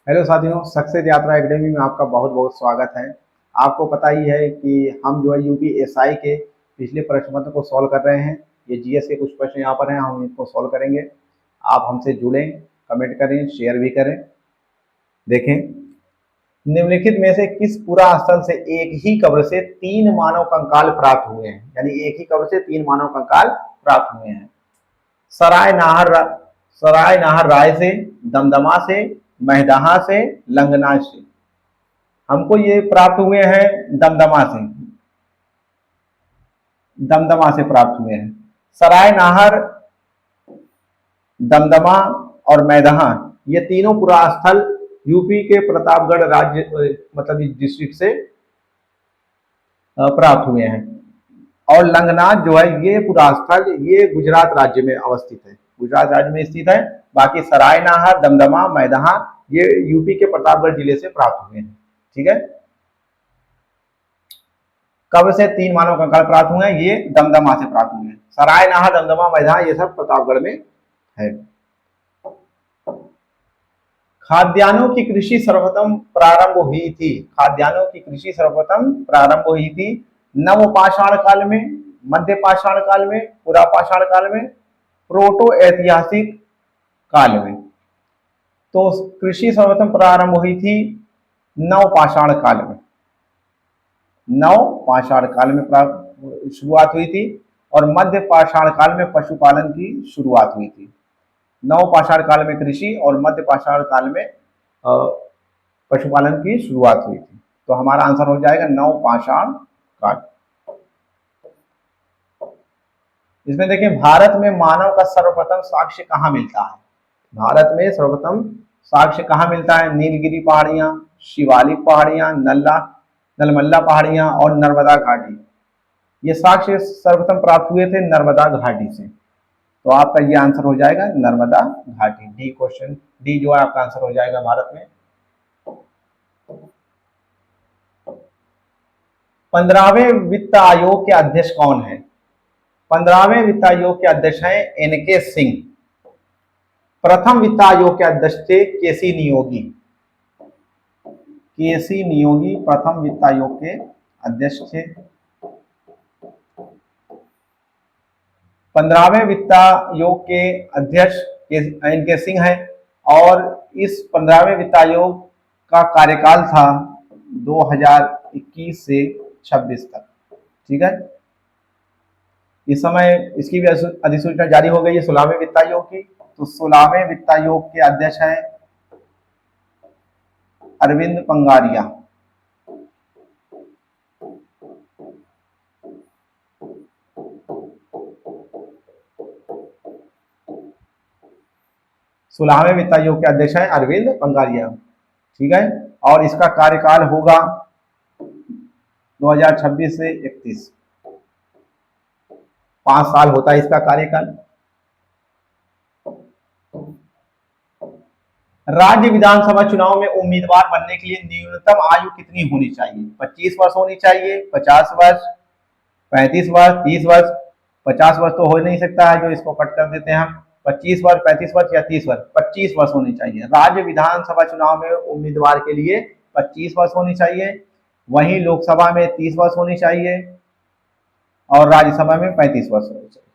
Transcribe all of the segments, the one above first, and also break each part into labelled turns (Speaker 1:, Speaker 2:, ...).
Speaker 1: Hello साथियों, success यात्रा academy में आपका बहुत बहुत स्वागत है। आपको पता ही है कि हम जो है यूपीएसआई के पिछले प्रश्न पत्र को सॉल्व कर रहे हैं। ये जीएस के कुछ प्रश्न यहाँ पर हैं, हम इनको सॉल्व करेंगे। आप हमसे जुड़ें, कमेंट करें, शेयर भी करें। देखें, निम्नलिखित में से किस पुरा स्थल से एक ही कब्र से 3 मानव कंकाल प्राप्त हुए हैं? यानी एक ही कब्र से 3 मानव कंकाल प्राप्त हुए हैं। सराय नाहर सराय नाहर राय से, दमदमा से, महदहा से, लंगना से। हमको ये प्राप्त हुए हैं दमदमा से। दमदमा से प्राप्त हुए हैं। सराय नाहर, दमदमा और मैदहा, ये तीनों पुरा स्थल यूपी के प्रतापगढ़ राज्य मतलब डिस्ट्रिक्ट से प्राप्त हुए हैं। और लंगनाथ जो है ये पुरा स्थल ये गुजरात राज्य में अवस्थित है, गुजरात राज्य में स्थित है। बाकी सराय नाहर, दमदमा, मैदहा ये यूपी के प्रतापगढ़ जिले से प्राप्त हुए हैं। ठीक है, कब्र से 3 मानव कंकाल प्राप्त हुए हैं, ये दमदमा से प्राप्त हुए हैं। सराय नाहर, दमदमा, मैदहा ये सब प्रतापगढ़ में है। खाद्यान्नों की कृषि सर्वप्रथम प्रारंभ हुई थी। खाद्यान्नों की कृषि सर्वप्रथम प्रारंभ हुई थी नवपाषाण काल में, मध्य पाषाण काल में, पुरा पाषाण काल में, प्रोटो ऐतिहासिक काल में। तो कृषि सर्वप्रथम प्रारंभ हुई थी नवपाषाण काल में। नवपाषाण काल में शुरुआत हुई थी और मध्य पाषाण काल में पशुपालन की शुरुआत हुई थी। नवपाषाण काल में कृषि और मध्य पाषाण काल में पशुपालन की शुरुआत हुई थी। तो हमारा आंसर हो जाएगा नवपाषाण काल। इसमें देखिए, भारत में मानव का सर्वप्रथम साक्ष्य कहाँ मिलता है? भारत में सर्वप्रथम साक्ष्य कहाँ मिलता है? नीलगिरी पहाड़ियां, शिवालिक पहाड़ियां, नलमल्ला पहाड़ियां और नर्मदा घाटी। ये साक्ष्य सर्वप्रथम प्राप्त हुए थे नर्मदा घाटी से। तो आपका ये आंसर हो जाएगा नर्मदा घाटी। डी क्वेश्चन, डी जो है आपका आंसर हो जाएगा भारत में। 15वें वित्त आयोग के अध्यक्ष कौन है? 15वें वित्त आयोग के अध्यक्ष हैं एनके सिंह। प्रथम वित्त आयोग के अध्यक्ष थे केसी नियोगी। केसी नियोगी प्रथम वित्त आयोग के अध्यक्ष थे। 15वें वित्त आयोग के अध्यक्ष एनके सिंह हैं और इस 15वें वित्त आयोग का कार्यकाल था 2021 से 26 तक। ठीक है, इस समय इसकी भी अधिसूचना जारी हो गई है 16वें वित्त आयोग की। तो 16वें वित्त आयोग के अध्यक्ष हैं अरविंद पंगारिया। सोलहवें वित्त आयोग के अध्यक्ष हैं अरविंद पंगारिया। ठीक है, और इसका कार्यकाल होगा 2026 से 31। 5 साल होता है इसका कार्यकाल। राज्य विधानसभा चुनाव में उम्मीदवार बनने के लिए न्यूनतम आयु कितनी होनी चाहिए? 25 वर्ष होनी चाहिए, 50 वर्ष, 35 वर्ष, 30 वर्ष। 50 वर्ष तो हो नहीं सकता है, जो इसको कट कर देते हैं हम। 25 वर्ष, 35 वर्ष या 30 वर्ष? 25 वर्ष होनी चाहिए। राज्य विधानसभा चुनाव में उम्मीदवार के लिए 25 वर्ष होनी चाहिए। वहीं लोकसभा में 30 वर्ष होनी चाहिए और राज्यसभा में 35 वर्ष होनी चाहिए।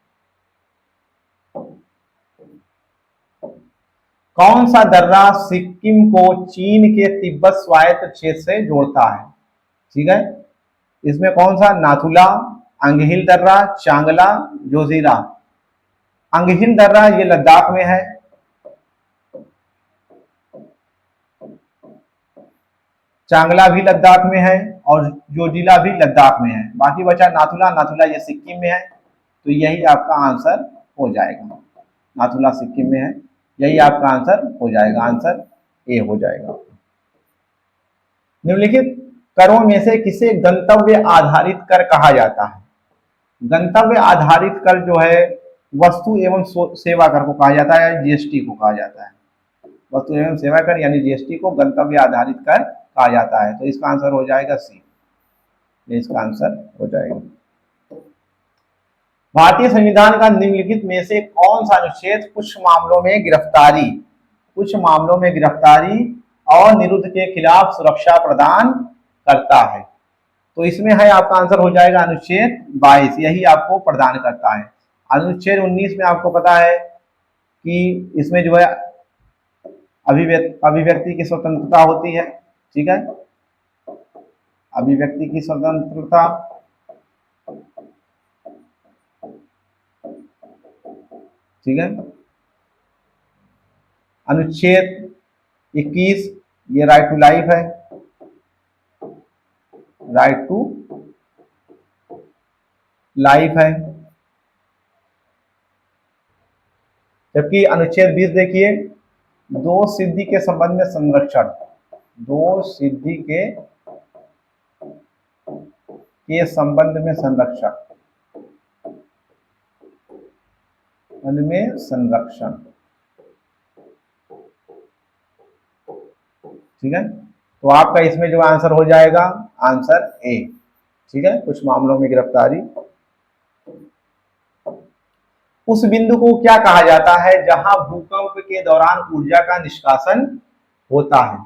Speaker 1: कौन सा दर्रा सिक्किम को चीन के तिब्बत स्वायत्त क्षेत्र से जोड़ता है? ठीक है, इसमें कौन सा? नाथुला, अंगहिल दर्रा, चांगला, जोजिला। अंगहिल दर्रा ये लद्दाख में है, चांगला भी लद्दाख में है और जोजिला भी लद्दाख में है। बाकी बचा नाथुला, नाथुला ये सिक्किम में है। तो यही आपका आंसर हो जाएगा, नाथुला सिक्किम में है। यही आपका आंसर हो जाएगा, आंसर ए हो जाएगा। निम्नलिखित करों में से किसे गंतव्य आधारित कर कहा जाता है? गंतव्य आधारित कर जो है वस्तु एवं सेवा कर को कहा जाता है, जीएसटी को कहा जाता है। वस्तु एवं सेवा कर यानी जीएसटी को गंतव्य आधारित कर कहा जाता है। तो इसका आंसर हो जाएगा सी, इसका आंसर हो जाएगा। भारतीय संविधान का निम्नलिखित में से कौन सा अनुच्छेद कुछ मामलों में गिरफ्तारी और निरुद्ध के खिलाफ सुरक्षा प्रदान करता है। तो इसमें है आपका आंसर हो जाएगा अनुच्छेद 22, यही आपको प्रदान करता है। अनुच्छेद 19 में आपको पता है कि इसमें जो है अभिव्यक्ति की स्वतंत्रता होती है, ठीक है, अभिव्यक्ति की स्वतंत्रता, ठीक है। अनुच्छेद 21 ये राइट टू लाइफ है, राइट टू लाइफ है। जबकि अनुच्छेद 20 देखिए, दो सिद्धि के संबंध में संरक्षण, दो सिद्धि के संबंध में संरक्षण, संरक्षण, ठीक है। तो आपका इसमें जो आंसर हो जाएगा आंसर ए, ठीक है। कुछ मामलों में गिरफ्तारी। उस बिंदु को क्या कहा जाता है जहां भूकंप के दौरान ऊर्जा का निष्कासन होता है?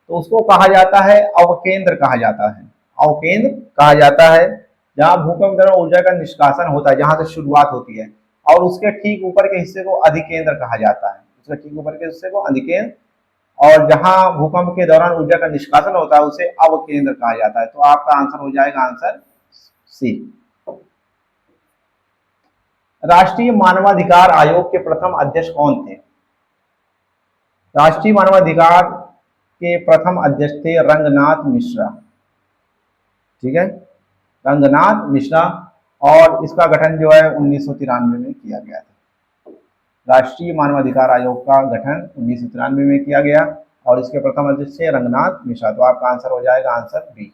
Speaker 1: तो उसको कहा जाता है अवकेंद्र कहा जाता है, अवकेंद्र कहा जाता है जहां भूकंप के दौरान ऊर्जा का निष्कासन होता है, जहां से शुरुआत होती है, और उसके ठीक ऊपर के हिस्से को अधिकेंद्र कहा जाता है, उसके ठीक ऊपर के हिस्से को अधिकेंद्र, और जहां भूकंप के दौरान ऊर्जा का निष्कासन होता है उसे अवकेंद्र कहा जाता है। तो आपका आंसर हो जाएगा आंसर सी। राष्ट्रीय मानवाधिकार आयोग के प्रथम अध्यक्ष कौन थे? राष्ट्रीय मानवाधिकार के प्रथम अध्यक्ष थे रंगनाथ मिश्रा, ठीक है, रंगनाथ मिश्रा। और इसका गठन जो है 1993 में किया गया था। राष्ट्रीय मानवाधिकार आयोग का गठन 1993 में किया गया और इसके प्रथम अध्यक्ष थे रंगनाथ मिश्रा। तो आपका आंसर हो जाएगा आंसर बी।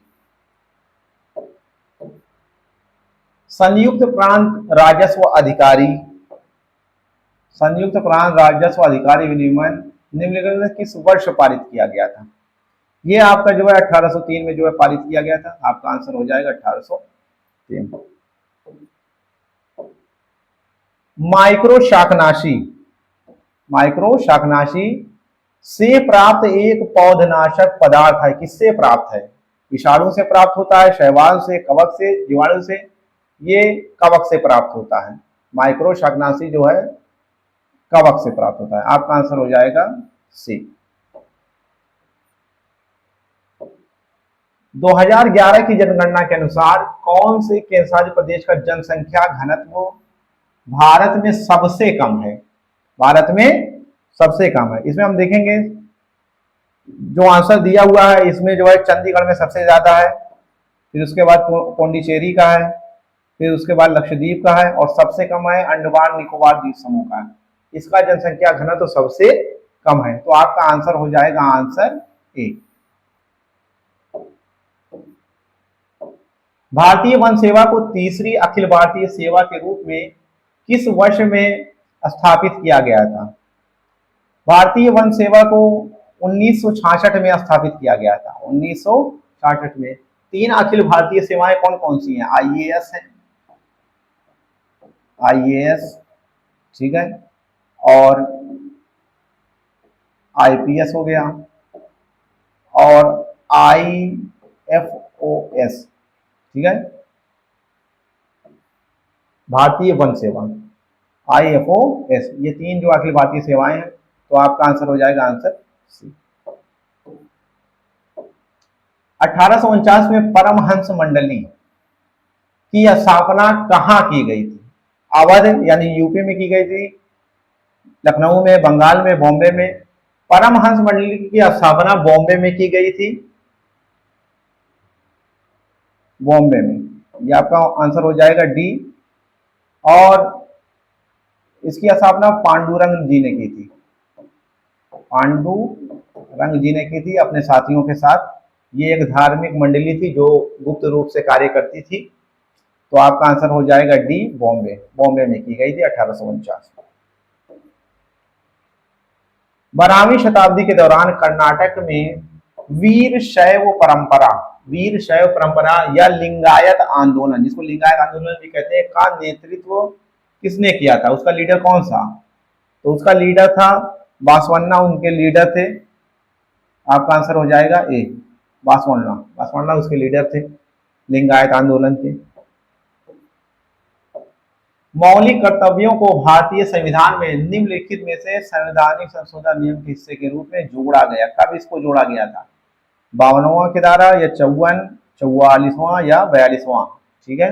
Speaker 1: संयुक्त प्रांत राजस्व अधिकारी, संयुक्त प्रांत राजस्व अधिकारी विनियमन निम्नलिखित में किस वर्ष पारित किया गया था? ये आपका जो है 1803 में जो है पारित किया गया था। आपका आंसर हो जाएगा 1803। माइक्रो शाकनाशी, माइक्रो शाकनाशी से प्राप्त एक पौधनाशक पदार्थ है, किससे प्राप्त है? विषाणु से प्राप्त होता है, शैवाल से, कवक से, जीवाणु से? ये कवक से प्राप्त होता है। माइक्रो शाकनाशी जो है कवक से प्राप्त होता है। आपका आंसर हो जाएगा सी। 2011 की जनगणना के अनुसार कौन से केंद्रशासित प्रदेश का जनसंख्या घनत्व भारत में सबसे कम है? भारत में सबसे कम है। इसमें हम देखेंगे जो आंसर दिया हुआ है इसमें जो है चंडीगढ़ में सबसे ज्यादा है, फिर उसके बाद पौंडीचेरी का है, फिर उसके बाद लक्षद्वीप का है, और सबसे कम है अंडमान निकोबार द्वीप समूह का है। इसका जनसंख्या घनत्व तो सबसे कम है। तो आपका आंसर हो जाएगा आंसर ए। भारतीय वन सेवा को तीसरी अखिल भारतीय सेवा के रूप में किस वर्ष में स्थापित किया गया था? भारतीय वन सेवा को 1966 में स्थापित किया गया था। 1966 में। तीन अखिल भारतीय सेवाएं कौन कौन सी हैं? आईएएस है, आईएएस, ठीक है, और आईपीएस हो गया, और आईएफओएस, ठीक है, भारतीय वन सेवा, आईएफओएस। ये तीन जो अखिल भारतीय सेवाएं हैं। तो आपका आंसर हो जाएगा आंसर सी। 1849 में परमहंस मंडली की स्थापना कहाँ की गई थी? अवध यानी यूपी में की गई थी, लखनऊ में, बंगाल में, बॉम्बे में। परमहंस मंडली की स्थापना बॉम्बे में की गई थी, बॉम्बे में। ये आपका आंसर हो जाएगा डी। और इसकी स्थापना पांडुरंग जी ने की थी, पांडुरंग जी ने की थी अपने साथियों के साथ। ये एक धार्मिक मंडली थी जो गुप्त रूप से कार्य करती थी। तो आपका आंसर हो जाएगा डी, बॉम्बे। बॉम्बे में की गई थी 1849 में। 12वीं शताब्दी के दौरान कर्नाटक में वीर शैव परंपरा, वीर शैव परंपरा या लिंगायत आंदोलन, जिसको लिंगायत आंदोलन भी कहते हैं, का नेतृत्व किसने किया था? उसका लीडर कौन सा? तो उसका लीडर था बासवन्ना, उनके लीडर थे। आपका आंसर हो जाएगा ए, वासवण्णा। वासवण्णा उसके लीडर थे लिंगायत आंदोलन के। मौलिक कर्तव्यों को भारतीय संविधान में निम्नलिखित में से संवैधानिक संशोधन नियम के हिस्से के रूप में जोड़ा गया। कब इसको जोड़ा गया था? 52वां के धारा या 54, 44वां या 42वां? ठीक है,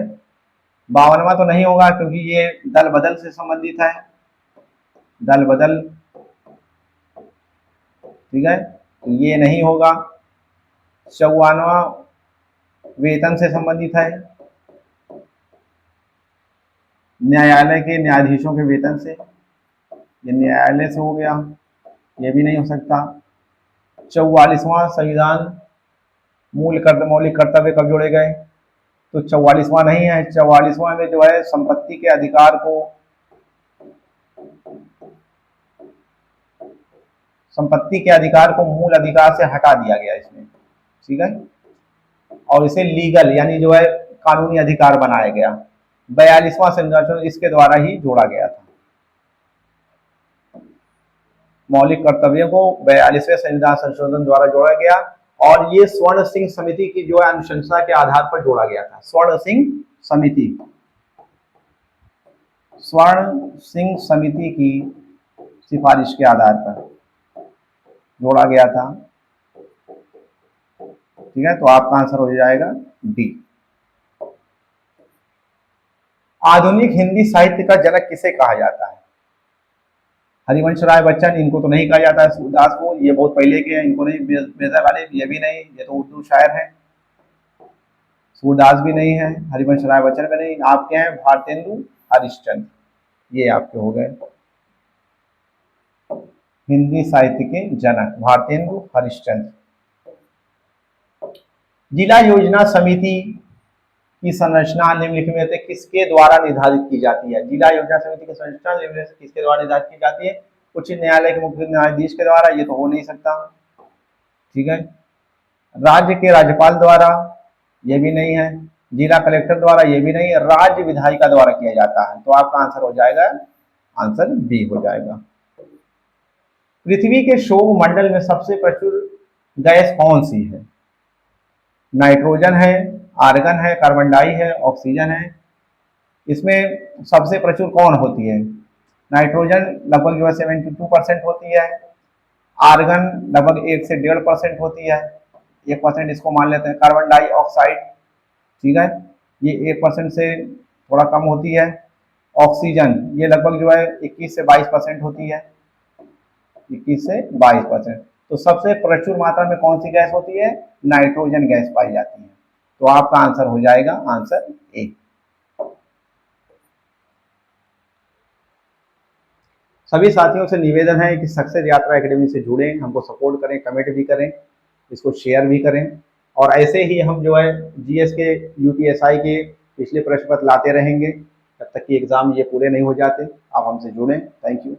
Speaker 1: 52वां तो नहीं होगा क्योंकि ये दल बदल से संबंधित है, दल बदल, ठीक है, तो ये नहीं होगा। 54वां वेतन से संबंधित है, न्यायालय के न्यायाधीशों के वेतन से, ये न्यायालय से हो गया, ये भी नहीं हो सकता। 44वां संविधान मौलिक कर्तव्य कब जोड़े गए? तो 44वां नहीं है। 44वां में जो है संपत्ति के अधिकार को, संपत्ति के अधिकार को मूल अधिकार से हटा दिया गया इसमें, ठीक है, और इसे लीगल यानी जो है कानूनी अधिकार बनाया गया। 42वां संशोधन इसके द्वारा ही जोड़ा गया था। मौलिक कर्तव्यों को 42वें संविधान संशोधन द्वारा जोड़ा गया और ये स्वर्ण सिंह समिति की जो है अनुशंसा के आधार पर जोड़ा गया था। स्वर्ण सिंह समिति, स्वर्ण सिंह समिति की सिफारिश के आधार पर जोड़ा गया था, ठीक है, तो आपका आंसर हो जाएगा डी। आधुनिक हिंदी साहित्य का जनक किसे कहा जाता है? हरिवंश राय बच्चन, इनको तो नहीं कहा जाता है। सूरदास को, ये बहुत पहले के हैं, इनको नहीं। मेजर वाले, ये भी नहीं, ये तो उर्दू शायर हैं। सूरदास भी नहीं है, हरिवंश राय बच्चन भी नहीं। आपके हैं भारतेंदु हरिश्चंद्र, ये आपके हो गए हिंदी साहित्य के जनक, भारतेंदु हरिश्चंद्र। जिला योजना समिति की संरचना निम्नलिखित में से किसके द्वारा निर्धारित की जाती है? जिला योजना समिति की संरचना निम्नलिखित में से किसके द्वारा निर्धारित की जाती है? उच्च न्यायालय के मुख्य न्यायाधीश के द्वारा, ये तो हो नहीं सकता, ठीक है। राज्य के राज्यपाल द्वारा, ये भी नहीं है। जिला कलेक्टर द्वारा, ये भी नहीं है। राज्य विधायिका द्वारा किया जाता है, तो आपका आंसर हो जाएगा, आंसर बी हो जाएगा। पृथ्वी के शोभ मंडल में सबसे प्रचुर गैस कौन सी है? नाइट्रोजन है, आर्गन है, कार्बन डाई है, ऑक्सीजन है। इसमें सबसे प्रचुर कौन होती है? नाइट्रोजन लगभग जो है 72% होती है, आर्गन लगभग 1 से 1.5% होती है, 1% इसको मान लेते हैं। कार्बन डाइऑक्साइड, ठीक है, ये 1% से थोड़ा कम होती है। ऑक्सीजन ये लगभग जो है 21 से 22% होती है, 21 से 22%। तो सबसे प्रचुर मात्रा में कौन सी गैस होती है? नाइट्रोजन गैस पाई जाती है, तो आपका आंसर हो जाएगा आंसर ए। सभी साथियों से निवेदन है कि सक्सेस यात्रा एकेडमी से जुड़ें, हमको सपोर्ट करें, कमेंट भी करें, इसको शेयर भी करें, और ऐसे ही हम जो है जीएस के, यूपीएसआई के पिछले प्रश्न पत्र लाते रहेंगे जब तक कि एग्जाम ये पूरे नहीं हो जाते। आप हमसे जुड़ें। Thank you.